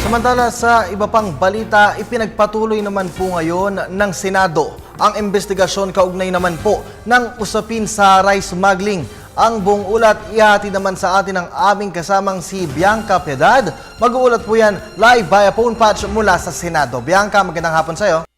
Samantala sa iba pang balita, ipinagpatuloy naman po ngayon ng Senado ang investigasyon kaugnay naman po ng usapin sa rice smuggling. Ang buong ulat ihati naman sa atin ng aming kasamang si Bianca Piedad. Mag-uulat po yan live via phone patch mula sa Senado. Bianca, magandang hapon sa'yo.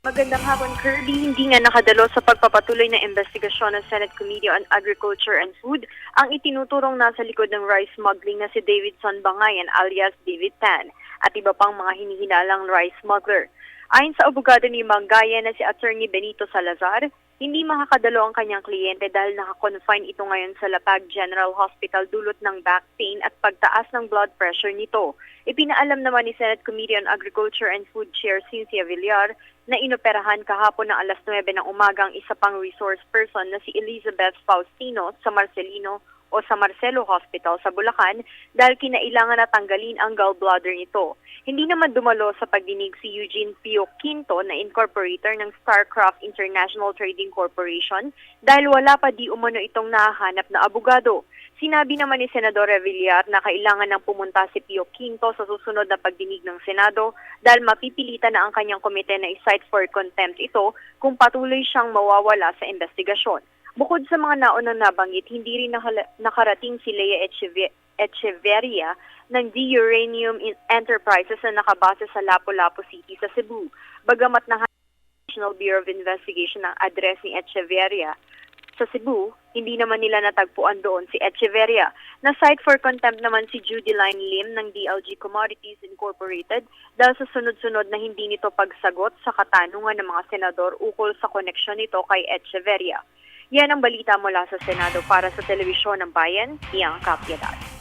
Magandang hapon, Kirby. Hindi nga nakadalo sa pagpapatuloy na investigasyon ng Senate Committee on Agriculture and Food ang itinuturong nasa likod ng rice smuggling na si Davidson Bangayan alias David Tan at iba pang mga hinihinalang rice smuggler. Ayon sa abogado ni Bangayan na si Attorney Benito Salazar, hindi makakadalo ang kanyang kliyente dahil nakakonfine ito ngayon sa Lapag General Hospital dulot ng back pain at pagtaas ng blood pressure nito. Ipinaalam naman ni Senate Committee on Agriculture and Food Chair Cynthia Villar na inoperahan kahapon ng alas 9 ng umaga ang isa pang resource person na si Elizabeth Faustino sa Marcelino o sa Marcelo Hospital sa Bulacan dahil kinailangan na tanggalin ang gallbladder nito. Hindi naman dumalo sa pagdinig si Eugene Pio Quinto na incorporator ng Starcraft International Trading Corporation dahil wala pa di umano itong nahahanap na abogado. Sinabi naman ni Senadora Villar na kailangan nang pumunta si Pio Quinto sa susunod na pagdinig ng Senado dahil mapipilitan na ang kanyang komite na i-cite for contempt ito kung patuloy siyang mawawala sa investigasyon. Bukod sa mga naunang nabanggit, hindi rin nakarating si Lea Echeverria ng D-Uranium Enterprises na nakabase sa Lapu-Lapu City sa Cebu. Bagamat National Bureau of Investigation ang address ni Echeverria sa Cebu, hindi naman nila natagpuan doon si Echeverria. Na-cite for contempt naman si Judy Line Lim ng DLG Commodities Incorporated dahil sa sunod-sunod na hindi nito pagsagot sa katanungan ng mga senador ukol sa koneksyon nito kay Echeverria. Yan ang balita mula sa Senado para sa Telebisyon ng Bayan, Bianca Piedad.